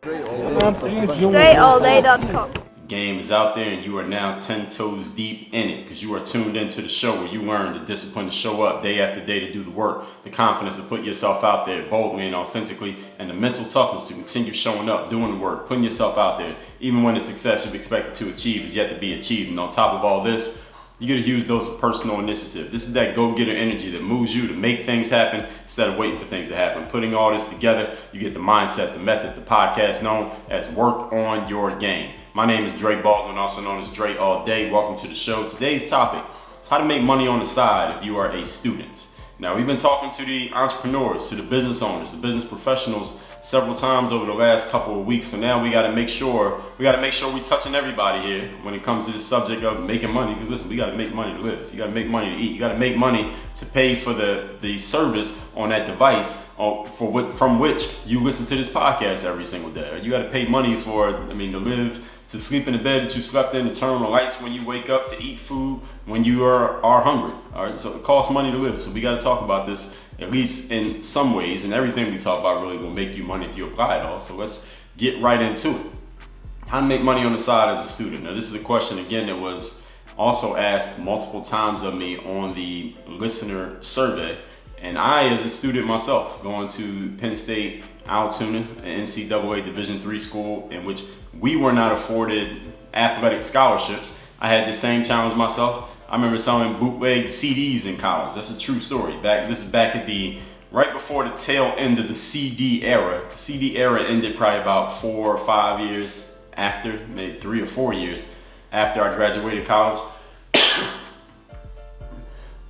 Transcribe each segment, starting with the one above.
DreAllDay.com. Game is out there and you are now 10 toes deep in it because you are tuned into the show where you learn the discipline to show up day after day to do the work, the confidence to put yourself out there boldly and authentically, and the mental toughness to continue showing up, doing the work, putting yourself out there, even when the success you've expected to achieve is yet to be achieved. And on top of all this, you get a huge dose of personal initiative. This is that go-getter energy that moves you to make things happen instead of waiting for things to happen. Putting all this together, you get the mindset, the method, the podcast known as Work on Your Game. My name is Dre Baldwin, also known as Dre All Day. Welcome to the show. Today's topic is how to make money on the side if you are a student. Now, we've been talking to the entrepreneurs, to the business owners, the business professionals several times over the last couple of weeks. So now we got to make sure we're touching everybody here when it comes to the subject of making money. Because listen, we got to make money to live. You got to make money to eat. You got to make money to pay for the service on that device from which you listen to this podcast every single day. You got to pay money to live, to sleep in the bed that you slept in, to turn on the lights when you wake up, to eat food when you are hungry. All right, so it costs money to live. So we got to talk about this at least in some ways, and everything we talk about really will make you money if you apply it all. So let's get right into it. How to make money on the side as a student. Now, this is a question again that was also asked multiple times of me on the listener survey. And I, as a student myself, going to Penn State Altoona, an NCAA Division III school in which we were not afforded athletic scholarships. I had the same challenge myself. I remember selling bootleg CDs in college. That's a true story. This is back at right before the tail end of the CD era. The CD era ended probably about 4 or 5 years after, maybe 3 or 4 years after I graduated college.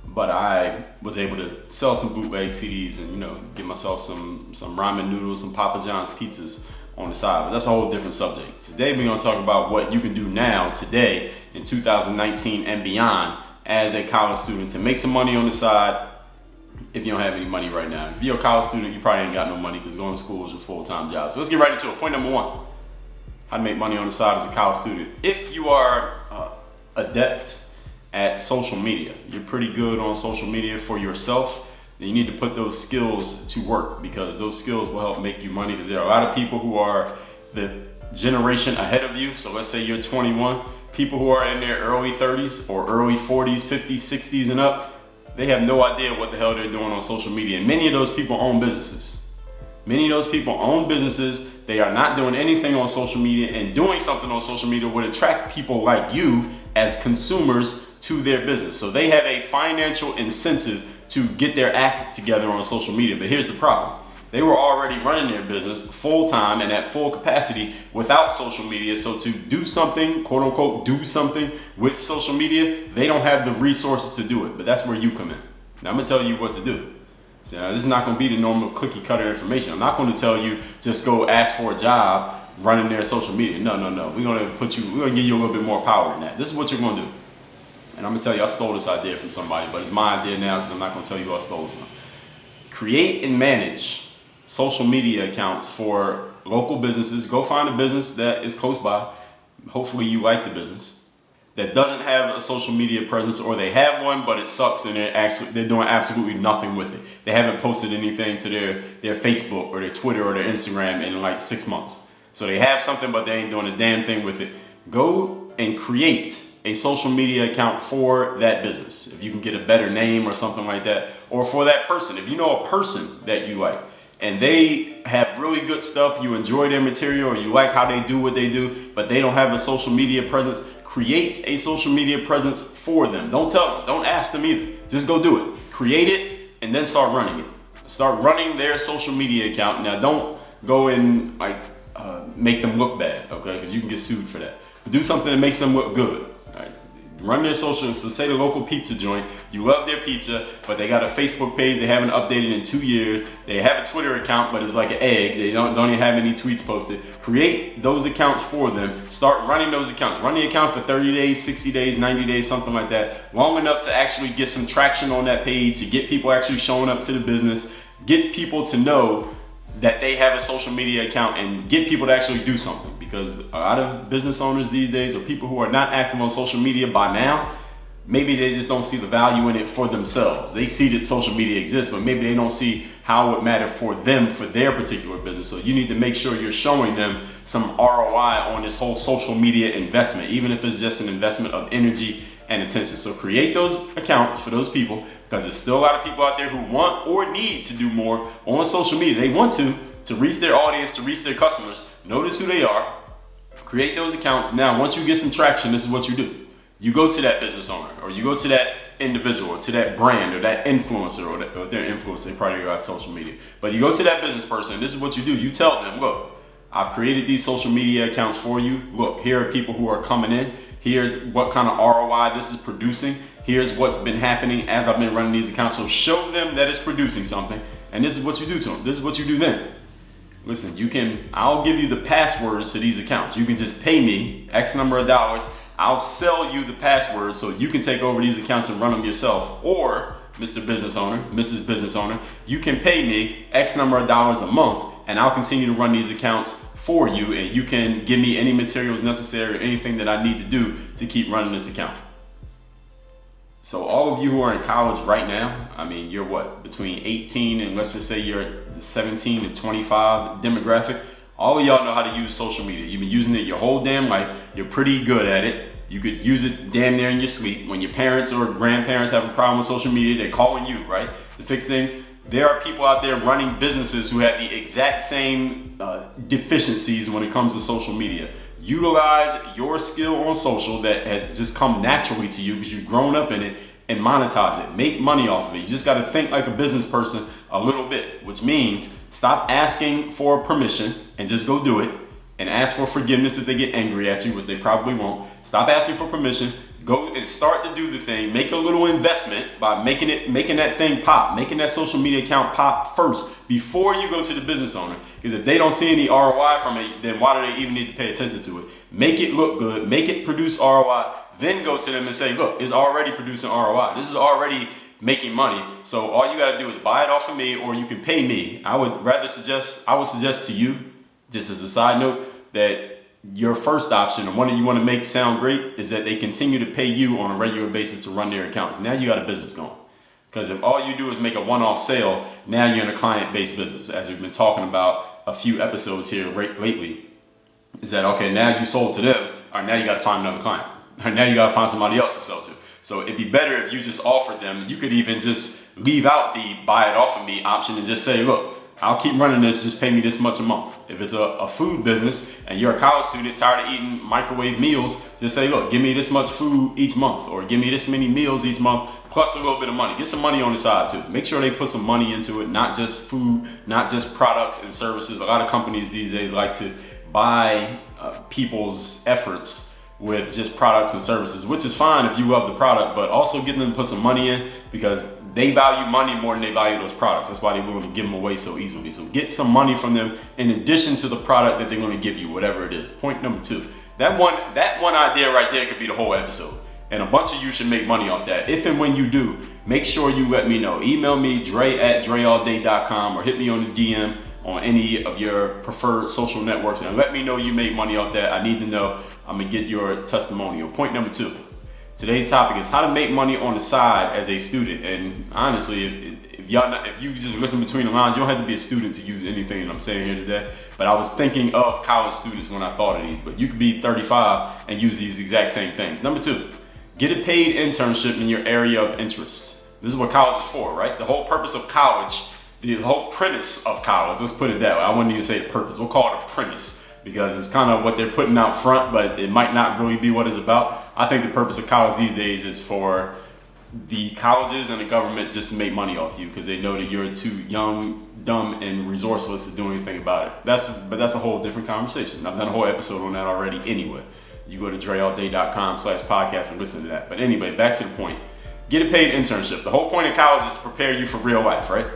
But I was able to sell some bootleg CDs and, get myself some ramen noodles, some Papa John's pizzas on the side. But that's a whole different subject. Today we're going to talk about what you can do now, today, in 2019 and beyond as a college student to make some money on the side if you don't have any money right now. If you're a college student, you probably ain't got no money because going to school is your full-time job. So let's get right into it. Point number one, how to make money on the side as a college student. If you are adept at social media, you're pretty good on social media for yourself, then you need to put those skills to work because those skills will help make you money because there are a lot of people who are the generation ahead of you. So let's say you're 21, people who are in their early 30s or early 40s, 50s, 60s and up, they have no idea what the hell they're doing on social media. And many of those people own businesses. They are not doing anything on social media, and doing something on social media would attract people like you as consumers to their business. So they have a financial incentive to get their act together on social media. But here's the problem. They were already running their business full time and at full capacity without social media. So to do something, quote unquote, do something with social media, they don't have the resources to do it. But that's where you come in. Now I'm gonna tell you what to do. So now, this is not gonna be the normal cookie cutter information. I'm not gonna tell you just go ask for a job running their social media. No. We're gonna give you a little bit more power than that. This is what you're gonna do. And I'm gonna tell you, I stole this idea from somebody, but it's my idea now because I'm not gonna tell you who I stole it from. Create and manage social media accounts for local businesses. Go find a business that is close by. Hopefully you like the business that doesn't have a social media presence, or they have one, but it sucks and they're doing absolutely nothing with it. They haven't posted anything to their Facebook or their Twitter or their Instagram in like 6 months. So they have something, but they ain't doing a damn thing with it. Go and create a social media account for that business. If you can get a better name or something like that, or for that person. If you know a person that you like and they have really good stuff, you enjoy their material, or you like how they do what they do, but they don't have a social media presence, create a social media presence for them. Don't tell them, don't ask them either. Just go do it. Create it and then start running it. Start running their social media account. Now don't go and make them look bad, okay? Because you can get sued for that. But do something that makes them look good. Run their social, so say the local pizza joint, you love their pizza, but they got a Facebook page they haven't updated in 2 years. They have a Twitter account, but it's like an egg. They don't even have any tweets posted. Create those accounts for them. Start running those accounts. Run the account for 30 days, 60 days, 90 days, something like that. Long enough to actually get some traction on that page, to get people actually showing up to the business, get people to know that they have a social media account, and get people to actually do something. Because a lot of business owners these days, or people who are not active on social media by now, maybe they just don't see the value in it for themselves. They see that social media exists, but maybe they don't see how it mattered for them, for their particular business. So you need to make sure you're showing them some ROI on this whole social media investment, even if it's just an investment of energy and attention. So create those accounts for those people, because there's still a lot of people out there who want or need to do more on social media. They want to reach their audience, to reach their customers. Notice who they are. Create those accounts. Now, once you get some traction, this is what you do. You go to that business owner, or you go to that individual, or to that brand, or that influencer, or their influencer. They probably got social media. But you go to that business person. This is what you do. You tell them, look, I've created these social media accounts for you. Look, here are people who are coming in. Here's what kind of ROI this is producing. Here's what's been happening as I've been running these accounts. So show them that it's producing something. And this is what you do to them. This is what you do then. Listen, I'll give you the passwords to these accounts. You can just pay me X number of dollars. I'll sell you the passwords so you can take over these accounts and run them yourself. Or, Mr. Business Owner, Mrs. Business Owner, you can pay me X number of dollars a month, and I'll continue to run these accounts for you, and you can give me any materials necessary or anything that I need to do to keep running this account. So all of you who are in college right now, I mean, you're what, between 18 and let's just say you're the 17 to 25 demographic. All of y'all know how to use social media. You've been using it your whole damn life. You're pretty good at it. You could use it damn near in your sleep. When your parents or grandparents have a problem with social media, they're calling you, right, to fix things. There are people out there running businesses who have the exact same deficiencies when it comes to social media. Utilize your skill on social that has just come naturally to you because you've grown up in it, and monetize it. Make money off of it. You just got to think like a business person a little bit, which means stop asking for permission and just go do it, and ask for forgiveness if they get angry at you, which they probably won't. Stop asking for permission. Go and start to do the thing. Make a little investment by making that thing pop, making that social media account pop first before you go to the business owner. Because if they don't see any ROI from it, then why do they even need to pay attention to it? Make it look good, make it produce ROI, then go to them and say, look, it's already producing ROI. This is already making money. So all you gotta do is buy it off of me, or you can pay me. I would suggest to you, just as a side note, that your first option, the one that you want to make sound great, is that they continue to pay you on a regular basis to run their accounts. Now you got a business going. Because if all you do is make a one-off sale, now you're in a client-based business. As we've been talking about a few episodes here lately, is that, okay, now you sold to them, or now you got to find another client. Or now you got to find somebody else to sell to. So it'd be better if you just offered them. You could even just leave out the buy it off of me option and just say, look, I'll keep running this, just pay me this much a month. If it's a food business and you're a college student tired of eating microwave meals, just say, look, give me this much food each month, or give me this many meals each month, plus a little bit of money. Get some money on the side too. Make sure they put some money into it, not just food, not just products and services. A lot of companies these days like to buy people's efforts with just products and services, which is fine if you love the product, but also getting them to put some money in, because they value money more than they value those products. That's why they're willing to give them away so easily. So get some money from them in addition to the product that they're going to give you, whatever it is. Point number 2. That one idea right there could be the whole episode. And a bunch of you should make money off that. If and when you do, make sure you let me know. Email me, dre@dreallday.com, or hit me on the DM on any of your preferred social networks, and let me know you make money off that. I need to know. I'm going to get your testimonial. Point number 2. Today's topic is how to make money on the side as a student. And honestly, if you just listen between the lines, you don't have to be a student to use anything that I'm saying here today. But I was thinking of college students when I thought of these. But you could be 35 and use these exact same things. Number 2, get a paid internship in your area of interest. This is what college is for, right? The whole purpose of college, the whole premise of college, let's put it that way. I wouldn't even say the purpose. We'll call it a premise, because it's kind of what they're putting out front, but it might not really be what it's about. I think the purpose of college these days is for the colleges and the government just to make money off you, because they know that you're too young, dumb, and resourceless to do anything about it. But that's a whole different conversation. I've done a whole episode on that already anyway. You go to dreallday.com/podcast and listen to that. But anyway, back to the point. Get a paid internship. The whole point of college is to prepare you for real life, right?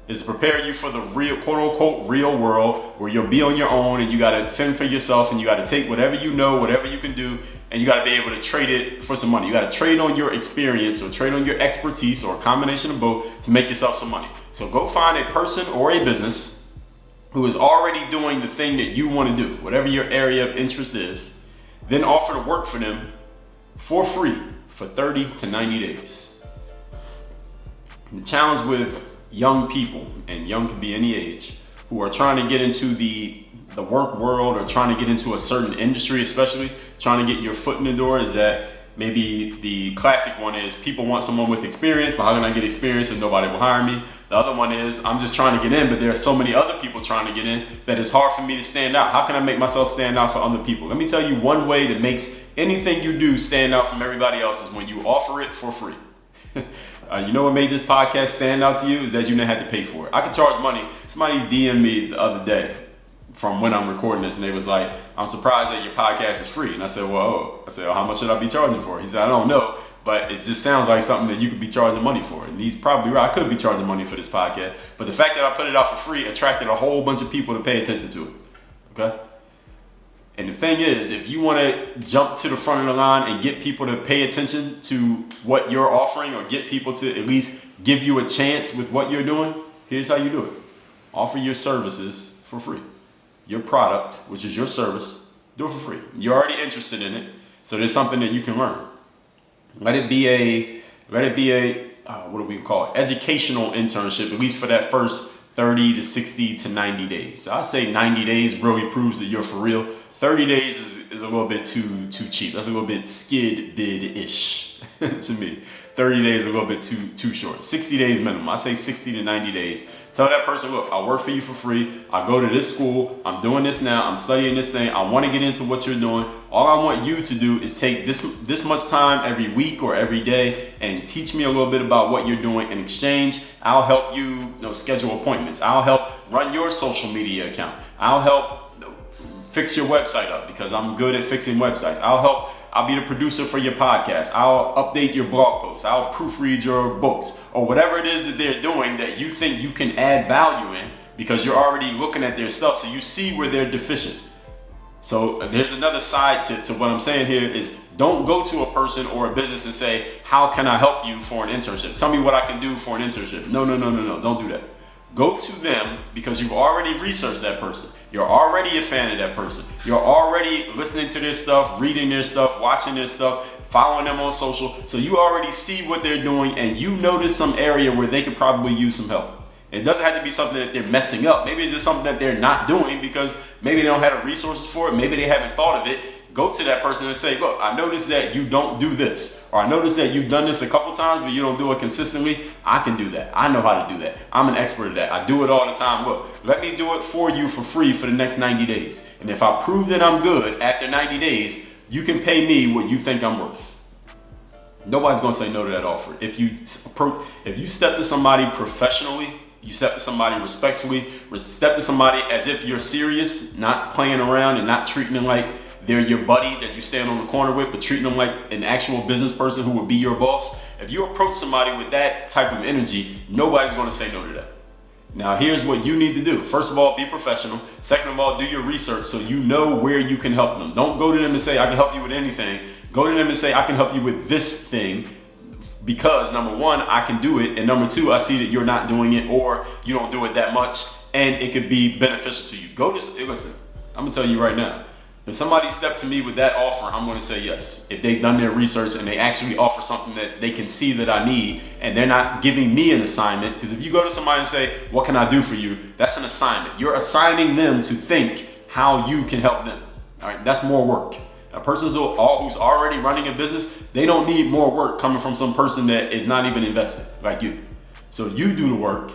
Is to prepare you for the real, quote unquote, real world, where you'll be on your own and you gotta fend for yourself, and you gotta take whatever you know, whatever you can do, and you gotta be able to trade it for some money. You gotta trade on your experience, or trade on your expertise, or a combination of both, to make yourself some money. So go find a person or a business who is already doing the thing that you wanna do, whatever your area of interest is, then offer to work for them for free for 30 to 90 days. The challenge with young people, and young can be any age, who are trying to get into the work world or trying to get into a certain industry, especially trying to get your foot in the door, is that maybe the classic one is people want someone with experience, but how can I get experience if nobody will hire me? The other one is I'm just trying to get in, but there are so many other people trying to get in that it's hard for me to stand out. How can I make myself stand out for other people? Let me tell you one way that makes anything you do stand out from everybody else is when you offer it for free. You know what made this podcast stand out to you is that you didn't have to pay for it. I could charge money. Somebody DM'd me the other day from when I'm recording this, and they was like, I'm surprised that your podcast is free. And I said, well, how much should I be charging for it? He said, I don't know, but it just sounds like something that you could be charging money for. And he's probably right. I could be charging money for this podcast, but the fact that I put it out for free attracted a whole bunch of people to pay attention to it. Okay? And the thing is, if you want to jump to the front of the line and get people to pay attention to what you're offering, or get people to at least give you a chance with what you're doing, here's how you do it. Offer your services for free. Your product, which is your service, do it for free. You're already interested in it, so there's something that you can learn. Let it be a what do we call it? Educational internship, at least for that first 30 to 60 to 90 days. So I say 90 days really proves that you're for real. 30 days is a little bit too cheap. That's a little bit skid bid-ish to me. 30 days is a little bit too short. 60 days minimum. I say 60 to 90 days. Tell that person, look, I work for you for free. I go to this school. I'm doing this now. I'm studying this thing. I want to get into what you're doing. All I want you to do is take this much time every week or every day and teach me a little bit about what you're doing. In exchange, I'll help you, schedule appointments. I'll help run your social media account. I'll help fix your website up because I'm good at fixing websites. I'll be the producer for your podcast. I'll update your blog posts. I'll proofread your books, or whatever it is that they're doing that you think you can add value in, because you're already looking at their stuff, so you see where they're deficient. So there's another side to what I'm saying here is, don't go to a person or a business and say, how can I help you for an internship? Tell me what I can do for an internship. No, don't do that. Go to them because you've already researched that person. You're already a fan of that person. You're already listening to their stuff, reading their stuff, watching their stuff, following them on social. So you already see what they're doing, and you notice some area where they could probably use some help. It doesn't have to be something that they're messing up. Maybe it's just something that they're not doing because maybe they don't have the resources for it. Maybe they haven't thought of it. Go to that person and say, look, I noticed that you don't do this, or I noticed that you've done this a couple times, but you don't do it consistently. I can do that. I know how to do that. I'm an expert at that. I do it all the time. Look, let me do it for you for free for the next 90 days. And if I prove that I'm good after 90 days, you can pay me what you think I'm worth. Nobody's going to say no to that offer. If you step to somebody professionally, you step to somebody respectfully, step to somebody as if you're serious, not playing around and not treating them like they're your buddy that you stand on the corner with, but treating them like an actual business person who would be your boss. If you approach somebody with that type of energy, nobody's going to say no to that. Now, here's what you need to do. First of all, be professional. Second of all, do your research so you know where you can help them. Don't go to them and say, I can help you with anything. Go to them and say, I can help you with this thing because, number one, I can do it. And number two, I see that you're not doing it, or you don't do it that much, and it could be beneficial to you. Listen, I'm going to tell you right now. If somebody stepped to me with that offer, I'm going to say yes. If they've done their research and they actually offer something that they can see that I need, and they're not giving me an assignment, because if you go to somebody and say, what can I do for you? That's an assignment. You're assigning them to think how you can help them. All right, that's more work. A person who's already running a business, they don't need more work coming from some person that is not even invested like you. So you do the work.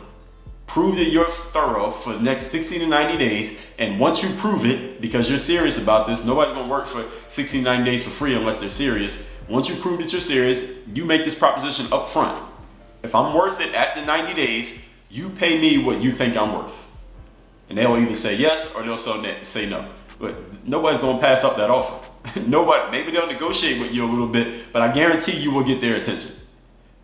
Prove that you're thorough for the next 60 to 90 days. And once you prove it, because you're serious about this, nobody's going to work for 60 to 90 days for free unless they're serious. Once you prove that you're serious, you make this proposition up front. If I'm worth it after 90 days, you pay me what you think I'm worth. And they'll either say yes or they'll say no. But nobody's going to pass up that offer. Maybe they'll negotiate with you a little bit, but I guarantee you will get their attention.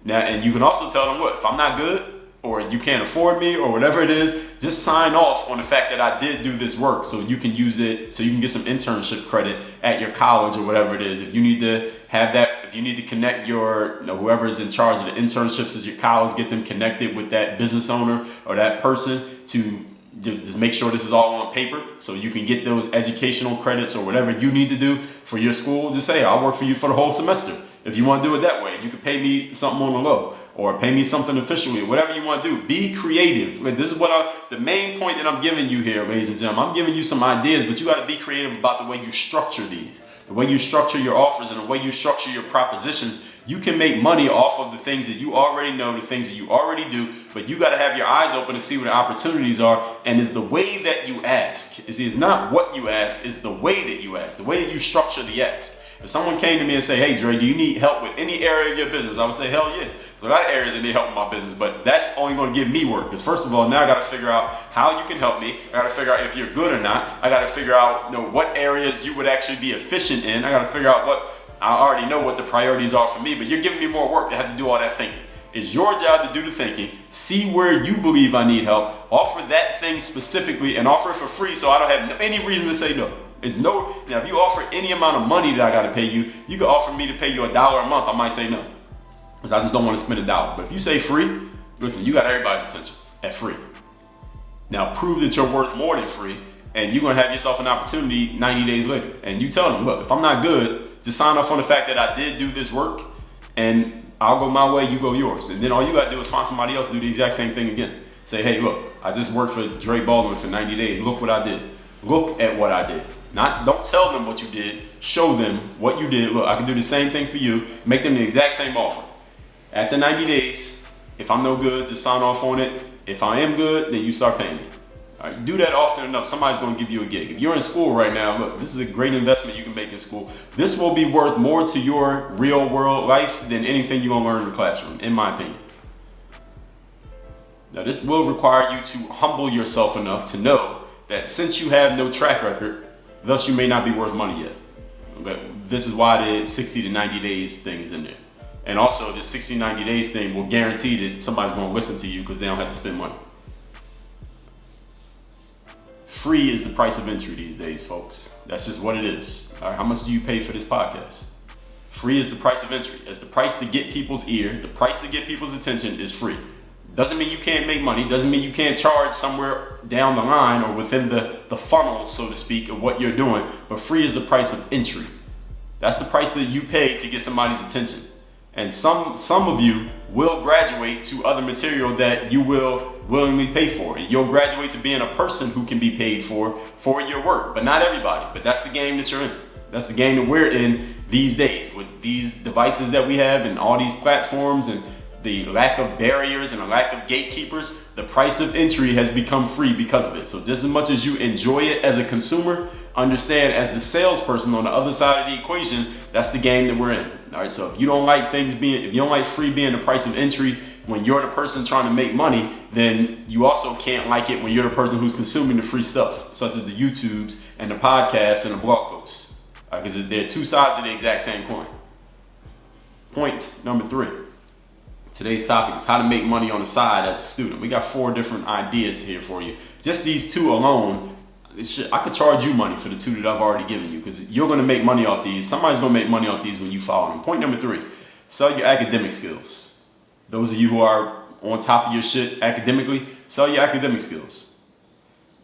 Now, and you can also tell them, if I'm not good, or you can't afford me, or whatever it is, just sign off on the fact that I did do this work so you can use it, so you can get some internship credit at your college or whatever it is. If you need to have that, if you need to connect your, whoever is in charge of the internships at your college, get them connected with that business owner or that person to just make sure this is all on paper so you can get those educational credits or whatever you need to do for your school. Just say, I'll work for you for the whole semester. If you want to do it that way, you can pay me something on the low. or pay me something officially, whatever you want to do. Be creative. Like, this is the main point that I'm giving you here, ladies and gentlemen. I'm giving you some ideas, but you got to be creative about the way you structure these, the way you structure your offers, and the way you structure your propositions. You can make money off of the things that you already know, the things that you already do, but you got to have your eyes open to see where the opportunities are. And it's the way that you ask. It's not what you ask, it's the way that you ask, the way that you structure the ask. If someone came to me and say, hey, Dre, do you need help with any area of your business? I would say, hell yeah. There's a lot of areas that need help with my business, but that's only going to give me work. Because first of all, now I got to figure out how you can help me. I got to figure out if you're good or not. I got to figure out, what areas you would actually be efficient in. I got to figure out I already know what the priorities are for me, but you're giving me more work to have to do all that thinking. It's your job to do the thinking, see where you believe I need help, offer that thing specifically, and offer it for free so I don't have any reason to say no. Now, if you offer any amount of money that I got to pay you, you can offer me to pay you $1 a month. I might say no, because I just don't want to spend $1. But if you say free, listen, you got everybody's attention at free. Now prove that you're worth more than free, and you're going to have yourself an opportunity 90 days later. And you tell them, look, if I'm not good, just sign off on the fact that I did do this work, and I'll go my way, you go yours. And then all you got to do is find somebody else to do the exact same thing again. Say, hey, look, I just worked for Dre Baldwin for 90 days. Look what I did. Look at what I did. Don't tell them what you did. Show them what you did. Look, I can do the same thing for you. Make them the exact same offer. After 90 days, if I'm no good, just sign off on it. If I am good, then you start paying me. All right, do that often enough, somebody's going to give you a gig. If you're in school right now, look, this is a great investment you can make in school. This will be worth more to your real world life than anything you're going to learn in the classroom, in my opinion. Now, this will require you to humble yourself enough to know that since you have no track record, thus you may not be worth money yet. Okay? This is why the 60 to 90 days thing is in there. And also, the 60 to 90 days thing will guarantee that somebody's going to listen to you because they don't have to spend money. Free is the price of entry these days, folks. That's just what it is. All right, how much do you pay for this podcast? Free is the price of entry. It's the price to get people's ear. The price to get people's attention is free. Doesn't mean you can't make money. Doesn't mean you can't charge somewhere down the line or within the funnel, so to speak, of what you're doing. But free is the price of entry. That's the price that you pay to get somebody's attention. And some of you will graduate to other material that you will willingly pay for. You'll graduate to being a person who can be paid for your work, but not everybody. But that's the game that you're in. That's the game that we're in these days with these devices that we have and all these platforms and the lack of barriers and the lack of gatekeepers. The price of entry has become free because of it. So just as much as you enjoy it as a consumer, understand as the salesperson on the other side of the equation, that's the game that we're in. All right, so if you don't like if you don't like free being the price of entry when you're the person trying to make money, then you also can't like it when you're the person who's consuming the free stuff, such as the YouTubes and the podcasts and the blog posts, because they're two sides of the exact same coin. Point number 3. Today's topic is how to make money on the side as a student. We got 4 different ideas here for you. Just these 2 alone, I could charge you money for the 2 that I've already given you because you're going to make money off these. Somebody's going to make money off these when you follow them. Point number 3, sell your academic skills. Those of you who are on top of your shit academically, sell your academic skills.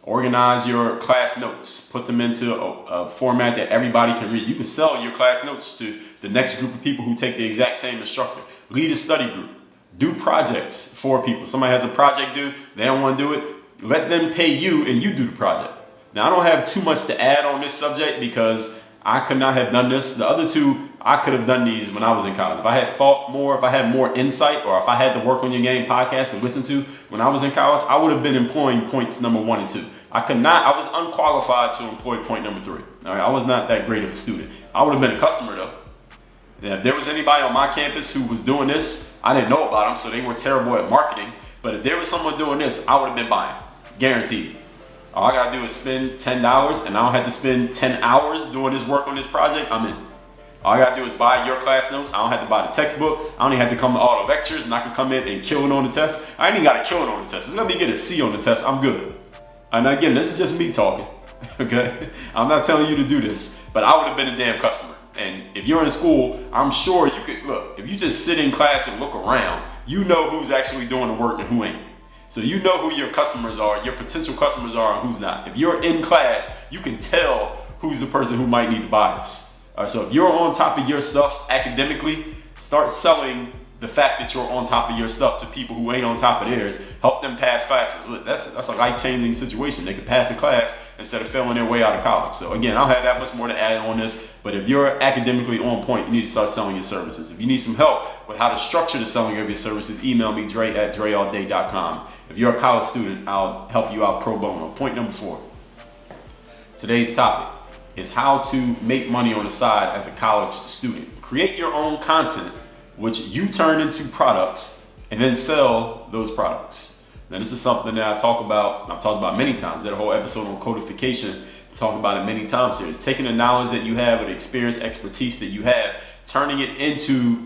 Organize your class notes. Put them into a format that everybody can read. You can sell your class notes to the next group of people who take the exact same instructor. Lead a study group. Do projects for people. Somebody has a project due, they don't want to do it. Let them pay you and you do the project. Now, I don't have too much to add on this subject because I could not have done this. The other 2, I could have done these when I was in college. If I had thought more, if I had more insight, or if I had the Work on Your Game podcast and listen to when I was in college, I would have been employing points number 1 and 2. I was unqualified to employ point number 3. All right, I was not that great of a student. I would have been a customer though. And if there was anybody on my campus who was doing this, I didn't know about them, so they were terrible at marketing. But if there was someone doing this, I would have been buying, guaranteed. All I gotta do is spend $10 and I don't have to spend 10 hours doing this work on this project, I'm in. All I gotta do is buy your class notes. I don't have to buy the textbook. I don't even have to come to all the lectures and I can come in and kill it on the test. I ain't even gotta kill it on the test. It's gonna be get a C on the test, I'm good. And again, this is just me talking, okay? I'm not telling you to do this, but I would have been a damn customer. And if you're in school, I'm sure you could, look, if you just sit in class and look around, you know who's actually doing the work and who ain't. So you know who your customers are, your potential customers are, and who's not. If you're in class, you can tell who's the person who might need to buy this. All right, so if you're on top of your stuff academically, start selling the fact that you're on top of your stuff to people who ain't on top of theirs. Help them pass classes. Look, that's a life-changing situation. They can pass a class instead of failing their way out of college. So again, I don't have that much more to add on this, but if you're academically on point, you need to start selling your services. If you need some help with how to structure the selling of your services, email me, Dre@dreallday.com. If you're a college student, I'll help you out pro bono. Point number 4. Today's topic is how to make money on the side as a college student. Create your own content, which you turn into products and then sell those products. Now, this is something that I've talked about many times. Did a whole episode on codification, talked about it many times here. It's taking the knowledge that you have or the experience, expertise that you have, turning it into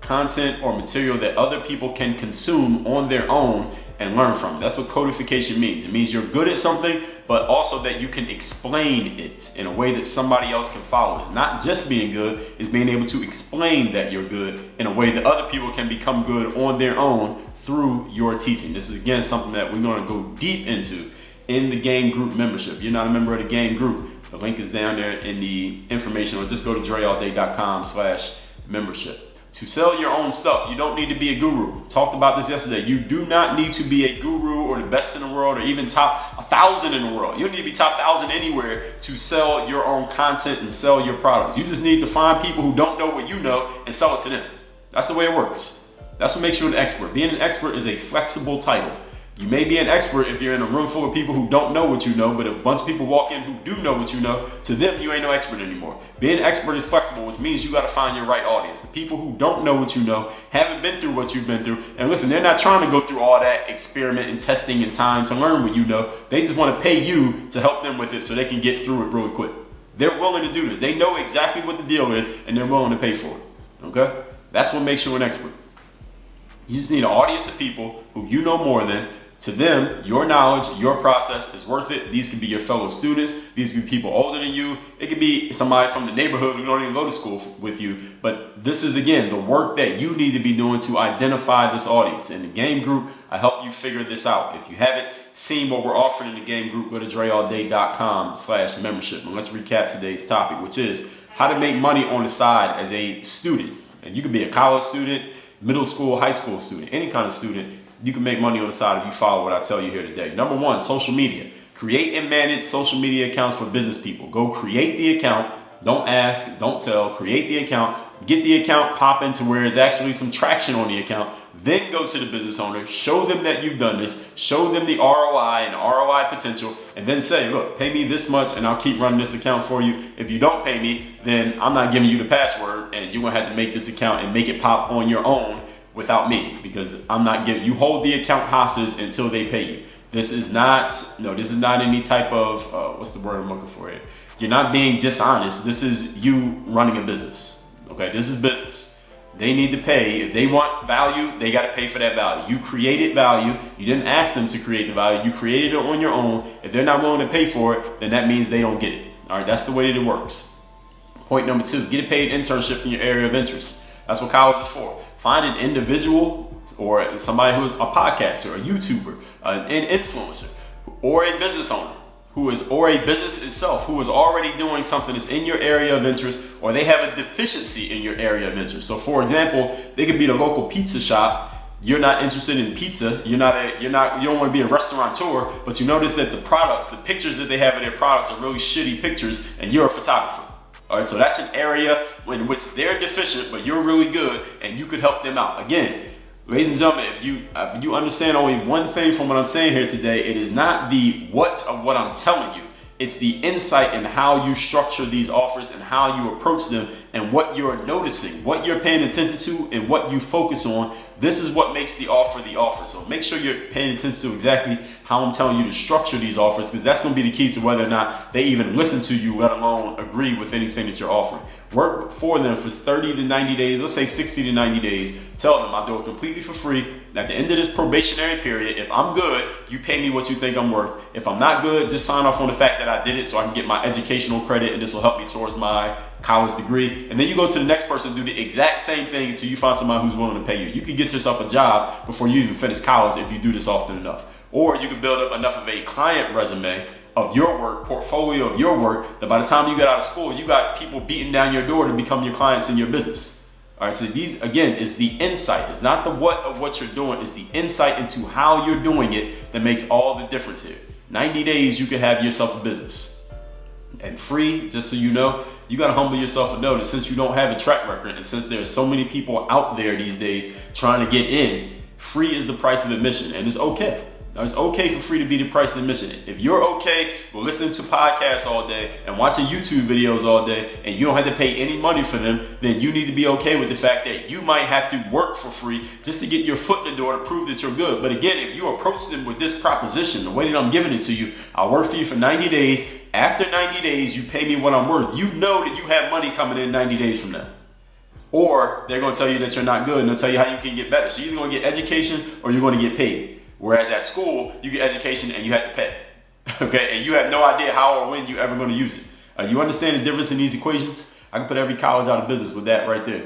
content or material that other people can consume on their own and learn from. That's what codification means. It means you're good at something, but also that you can explain it in a way that somebody else can follow. It's not just being good, it's being able to explain that you're good in a way that other people can become good on their own through your teaching. This is again something that we're going to go deep into in the game group membership. If you're not a member of the game group, the link is down there in the information, or just go to dreallday.com/membership. To sell your own stuff, you don't need to be a guru. Talked about this yesterday. You do not need to be a guru or the best in the world or even top 1,000 in the world. You don't need to be top 1,000 anywhere to sell your own content and sell your products. You just need to find people who don't know what you know and sell it to them. That's the way it works. That's what makes you an expert. Being an expert is a flexible title. You may be an expert if you're in a room full of people who don't know what you know, but if a bunch of people walk in who do know what you know, to them, you ain't no expert anymore. Being an expert is flexible, which means you got to find your right audience. The people who don't know what you know, haven't been through what you've been through, and listen, they're not trying to go through all that experiment and testing and time to learn what you know. They just want to pay you to help them with it so they can get through it really quick. They're willing to do this. They know exactly what the deal is, and they're willing to pay for it. Okay? That's what makes you an expert. You just need an audience of people who you know more than. To them, your knowledge, your process is worth it. These could be your fellow students. These could be people older than you. It could be somebody from the neighborhood who don't even go to school with you. But this is, again, the work that you need to be doing to identify this audience. In the game group, I help you figure this out. If you haven't seen what we're offering in the game group, go to dreallday.com/membership. And let's recap today's topic, which is how to make money on the side as a student. And you could be a college student, middle school, high school student, any kind of student. You can make money on the side if you follow what I tell you here today. Number 1, social media. Create and manage social media accounts for business people. Go create the account. Don't ask, don't tell. Create the account. Get the account popping to where there's actually some traction on the account. Then go to the business owner. Show them that you've done this. Show them the ROI and the ROI potential. And then say, look, pay me this much and I'll keep running this account for you. If you don't pay me, then I'm not giving you the password and you're going to have to make this account and make it pop on your own without me, because I'm not giving you. Hold the account hostage until they pay you. This is not any type of what's the word I'm looking for here? You're not being dishonest. This is you running a business. Okay, this is business. They need to pay. If they want value, they got to pay for that value. You created value. You didn't ask them to create the value. You created it on your own. If they're not willing to pay for it, then that means they don't get it. All right, that's the way that it works. Point number 2, get a paid internship in your area of interest. That's what college is for. Find an individual or somebody who is a podcaster, a YouTuber, an influencer, or a business owner or a business itself who is already doing something that's in your area of interest, or they have a deficiency in your area of interest. So for example, they could be the local pizza shop. You're not interested in pizza. You don't want to be a restaurateur, but you notice that the pictures that they have of their products are really shitty pictures, and you're a photographer. All right, so that's an area in which they're deficient, but you're really good, and you could help them out. Again, ladies and gentlemen, if you understand only one thing from what I'm saying here today, it is not the what of what I'm telling you. It's the insight in how you structure these offers and how you approach them and what you're noticing, what you're paying attention to, and what you focus on. This is what makes the offer the offer. So make sure you're paying attention to exactly how I'm telling you to structure these offers, because that's going to be the key to whether or not they even listen to you, let alone agree with anything that you're offering. Work for them for 30 to 90 days, let's say 60 to 90 days. Tell them I'll do it completely for free. And at the end of this probationary period, if I'm good, you pay me what you think I'm worth. If I'm not good, just sign off on the fact that I did it so I can get my educational credit, and this will help me towards my college degree. And then you go to the next person, do the exact same thing until you find somebody who's willing to pay you. You can get yourself a job before you even finish college if you do this often enough. Or you can build up enough of a client resume of your work, portfolio of your work, that by the time you get out of school, you got people beating down your door to become your clients in your business. All right, so these, again, is the insight. It's not the what of what you're doing. It's the insight into how you're doing it that makes all the difference here. 90 days, you can have yourself a business. And free, just so you know, you got to humble yourself and know that since you don't have a track record and since there's so many people out there these days trying to get in, free is the price of admission, and it's okay. Now, it's okay for free to be the price of admission. If you're okay with listening to podcasts all day and watching YouTube videos all day and you don't have to pay any money for them, then you need to be okay with the fact that you might have to work for free just to get your foot in the door to prove that you're good. But again, if you approach them with this proposition, the way that I'm giving it to you, I'll work for you for 90 days. After 90 days, you pay me what I'm worth. You know that you have money coming in 90 days from now. Or they're going to tell you that you're not good and they'll tell you how you can get better. So you're either going to get education or you're going to get paid. Whereas at school, you get education and you have to pay. Okay, and you have no idea how or when you're ever going to use it. You understand the difference in these equations? I can put every college out of business with that right there.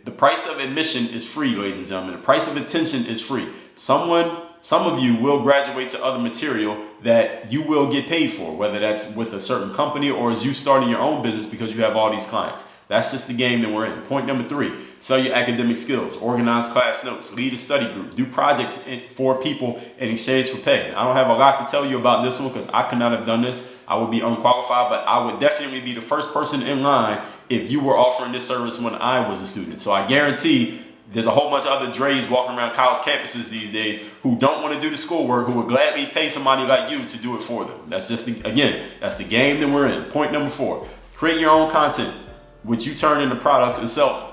The price of admission is free, ladies and gentlemen. The price of attention is free. Some of you will graduate to other material that you will get paid for, whether that's with a certain company or as you starting your own business because you have all these clients. That's just the game that we're in. Point number 3, sell your academic skills, organize class notes, lead a study group, do projects for people in exchange for pay. I don't have a lot to tell you about this one because I could not have done this. I would be unqualified, but I would definitely be the first person in line if you were offering this service when I was a student. So I guarantee there's a whole bunch of other Dre's walking around college campuses these days who don't want to do the schoolwork, who would gladly pay somebody like you to do it for them. That's just, that's the game that we're in. Point number 4, create your own content, which you turn into products and sell them.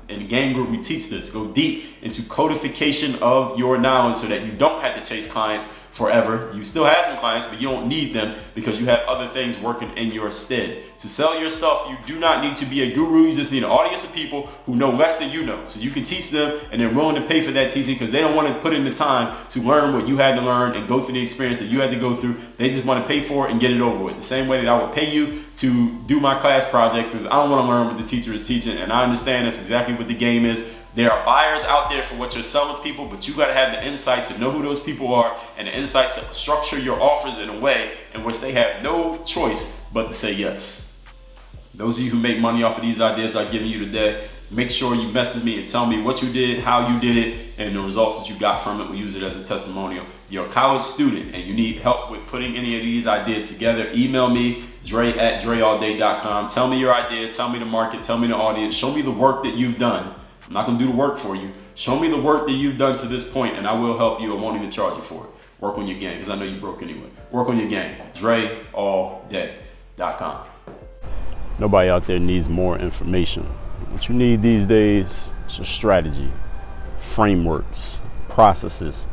In the game group, we teach this. Go deep into codification of your knowledge so that you don't have to chase clients forever. You still have some clients, but you don't need them because you have other things working in your stead. To sell your stuff, you do not need to be a guru. You just need an audience of people who know less than you know. So you can teach them and they're willing to pay for that teaching because they don't want to put in the time to learn what you had to learn and go through the experience that you had to go through. They just want to pay for it and get it over with. The same way that I would pay you to do my class projects is I don't want to learn what the teacher is teaching, and I understand that's exactly what the game is. There are buyers out there for what you're selling to people, but you got to have the insight to know who those people are and the insight to structure your offers in a way in which they have no choice but to say yes. Those of you who make money off of these ideas I've given you today, make sure you message me and tell me what you did, how you did it, and the results that you got from it. We'll use it as a testimonial. You're a college student and you need help with putting any of these ideas together, email me, Dre@dreallday.com. Tell me your idea, tell me the market, tell me the audience, show me the work that you've done. I'm not going to do the work for you. Show me the work that you've done to this point and I will help you. I won't even charge you for it. Work on your game because I know you're broke anyway. Work on your game. Dreallday.com. Nobody out there needs more information. What you need these days is a strategy, frameworks, processes,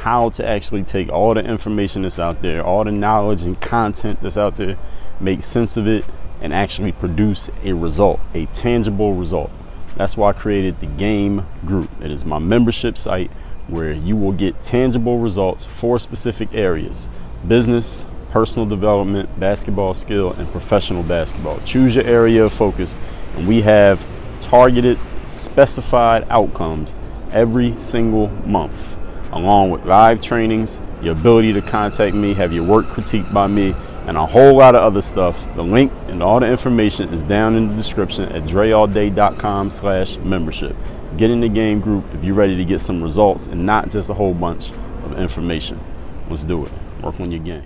how to actually take all the information that's out there, all the knowledge and content that's out there, make sense of it, and actually produce a result, a tangible result. That's why I created the Game Group. It is my membership site where you will get tangible results for specific areas: business, personal development, basketball skill, and professional basketball. Choose your area of focus, and we have targeted, specified outcomes every single month, along with live trainings, the ability to contact me, have your work critiqued by me, and a whole lot of other stuff. The link and all the information is down in the description at dreallday.com/membership. Get in the Game Group if you're ready to get some results and not just a whole bunch of information. Let's do it. Work on your game.